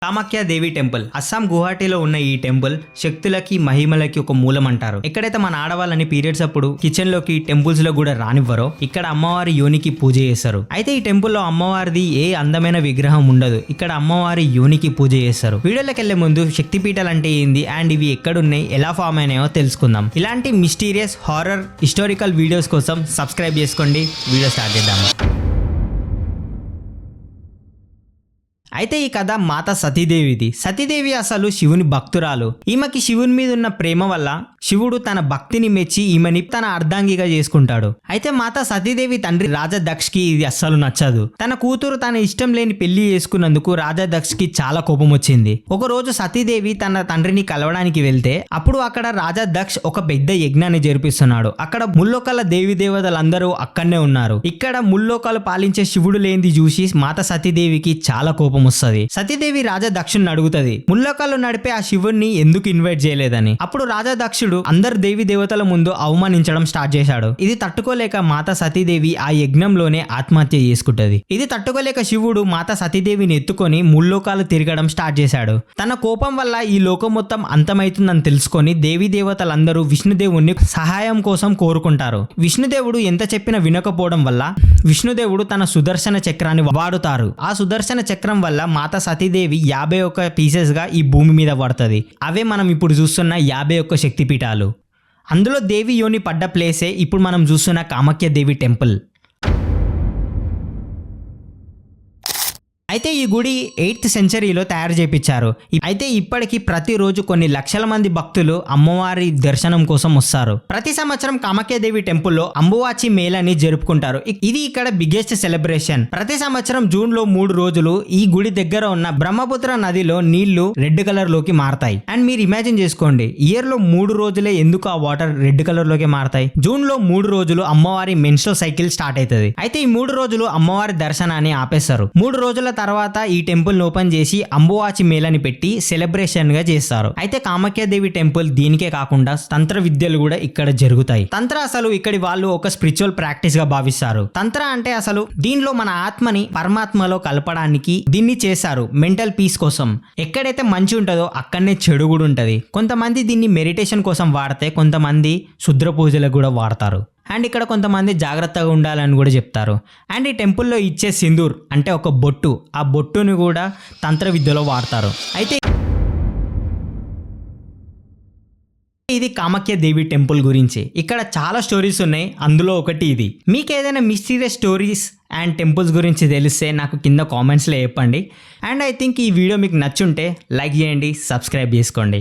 కామాఖ్య దేవి temple Assam గువాహటిలో ఉన్న ఈ temple శక్తులకి మహిమలకి ఒక మూలం అంటారు. ఎక్కడైతే మన ఆడవాళ్ళని పీరియడ్స్ అప్పుడు కిచెన్ లోకి టెంపుల్స్ లో కూడా రానివ్వరో ఇక్కడ అమ్మవారి యోనికి పూజ చేస్తారు. అయితే ఈ టెంపుల్ లో అమ్మవారిది ఏ అందమైన విగ్రహం ఉండదు. ఇక్కడ అమ్మవారి యోనికి పూజ చేస్తారు. వీడియోలోకి వెళ్లే ముందు శక్తిపీఠాలు అంటే ఏంది అండ్ ఇవి ఎక్కడున్నాయి, ఎలా ఫామ్ అయినాయో తెలుసుకుందాం. ఇలాంటి మిస్టీరియస్ హారర్ హిస్టారికల్ వీడియోస్ కోసం సబ్స్క్రైబ్ చేసుకోండి. వీడియో స్టార్ట్ చేద్దాం. అయితే ఈ కథ మాత సతీదేవిది. సతీదేవి అసలు శివుని భక్తురాలు. ఈమెకి శివుని మీద ఉన్న ప్రేమ వల్ల శివుడు తన భక్తిని మెచ్చి ఈమెని తన అర్ధాంగిగా చేసుకుంటాడు. అయితే మాత సతీదేవి తండ్రి రాజా దక్షకి ఇది అస్సలు నచ్చదు. తన కూతురు తన ఇష్టం లేని పెళ్లి చేసుకున్నందుకు రాజా దక్షకి చాలా కోపం వచ్చింది. ఒక రోజు సతీదేవి తన తండ్రిని కలవడానికి వెళ్తే అప్పుడు అక్కడ రాజా దక్ష్ ఒక పెద్ద యజ్ఞాన్ని జరిపిస్తున్నాడు. అక్కడ ముల్లోకాల దేవి దేవతలందరూ అక్కడనే ఉన్నారు. ఇక్కడ ముల్లోకాలు పాలించే శివుడు లేనిది చూసి మాత సతీదేవికి చాలా కోపం వస్తుంది. సతీదేవి రాజా దక్షుని అడుగుతుంది ముల్లోకాలు నడిపే ఆ శివుణ్ణి ఎందుకు ఇన్వైట్ చేయలేదని. అప్పుడు రాజా దక్షుడు అందరు దేవి దేవతల ముందు అవమానించడం స్టార్ట్ చేశాడు. ఇది తట్టుకోలేక మాత సతీదేవి ఆ యజ్ఞంలోనే ఆత్మహత్య చేసుకుంటది. ఇది తట్టుకోలేక శివుడు మాత సతీదేవిని ఎత్తుకొని ముల్లోకాలు తిరగడం స్టార్ట్ చేశాడు. తన కోపం వల్ల ఈ లోకం మొత్తం అంతమైతుందని తెలుసుకొని దేవి దేవతలందరూ విష్ణుదేవుణ్ణి సహాయం కోసం కోరుకుంటారు. విష్ణుదేవుడు ఎంత చెప్పినా వినకపోవడం వల్ల విష్ణుదేవుడు తన సుదర్శన చక్రాన్ని వాడుతారు. ఆ సుదర్శన చక్రం వల్ల మాత సతీదేవి 51 పీసెస్ గా ఈ భూమి మీద పడుతుంది. అవే మనం ఇప్పుడు చూస్తున్న 51 శక్తిపీఠాలు. అందులో దేవి యోని పడ్డ ప్లేసే ఇప్పుడు మనం చూస్తున్న కామాఖ్య దేవి టెంపుల్. అయితే ఈ గుడి 8th సెంచరీలో తయారు చేయించారు. అయితే ఇప్పటికీ ప్రతిరోజు కొన్ని లక్షల మంది భక్తులు అమ్మవారి దర్శనం కోసం వస్తారు. ప్రతి సంవత్సరం కామాఖ్యదేవి టెంపుల్లో అంబువాచి మేళని జరుపుకుంటారు. ఇది ఇక్కడ బిగ్గెస్ట్ సెలబ్రేషన్. ప్రతి సంవత్సరం జూన్ లో 3 రోజులు ఈ గుడి దగ్గర ఉన్న బ్రహ్మపుత్ర నదిలో నీళ్లు రెడ్ కలర్ లోకి మారతాయి. అండ్ మీరు ఇమాజిన్ చేసుకోండి, ఇయర్ లో 3 రోజులే ఎందుకు ఆ వాటర్ రెడ్ కలర్ లోకి మారతాయి. జూన్ లో 3 రోజులు అమ్మవారి మెన్స్ట్రల్ సైకిల్ స్టార్ట్ అవుతుంది. అయితే ఈ 3 రోజులు అమ్మవారి దర్శనాన్ని ఆపేస్తారు. 3 రోజుల తర్వాత ఈ టెంపుల్ ఓపెన్ చేసి అంబువాచి మేళని పెట్టి సెలబ్రేషన్ గా చేస్తారు. అయితే కామాఖ్యదేవి టెంపుల్ దీనికే కాకుండా తంత్ర విద్యలు కూడా ఇక్కడ జరుగుతాయి. తంత్ర అసలు ఇక్కడి వాళ్ళు ఒక స్పిరిచువల్ ప్రాక్టీస్ గా భావిస్తారు. తంత్ర అంటే అసలు దీనిలో మన ఆత్మని పరమాత్మలో కలపడానికి దీన్ని చేశారు. మెంటల్ పీస్ కోసం. ఎక్కడైతే మంచి ఉంటుందో అక్కడనే చెడు కూడా ఉంటది. కొంతమంది దీన్ని మెడిటేషన్ కోసం వాడితే కొంతమంది శుద్ర పూజలకు కూడా వాడతారు. అండ్ ఇక్కడ కొంతమంది జాగ్రత్తగా ఉండాలని కూడా చెప్తారు. అండ్ ఈ టెంపుల్లో ఇచ్చే సింధూర్ అంటే ఒక బొట్టు, ఆ బొట్టుని కూడా తంత్ర విద్యలో వాడతారు. అయితే ఇది కామాఖ్య దేవి టెంపుల్ గురించి. ఇక్కడ చాలా స్టోరీస్ ఉన్నాయి, అందులో ఒకటి ఇది. మీకు ఏదైనా మిస్టీరియస్ స్టోరీస్ అండ్ టెంపుల్స్ గురించి తెలిస్తే నాకు కింద కామెంట్స్లో చెప్పండి. అండ్ ఐ థింక్ ఈ వీడియో మీకు నచ్చుంటే లైక్ చేయండి, సబ్స్క్రైబ్ చేసుకోండి.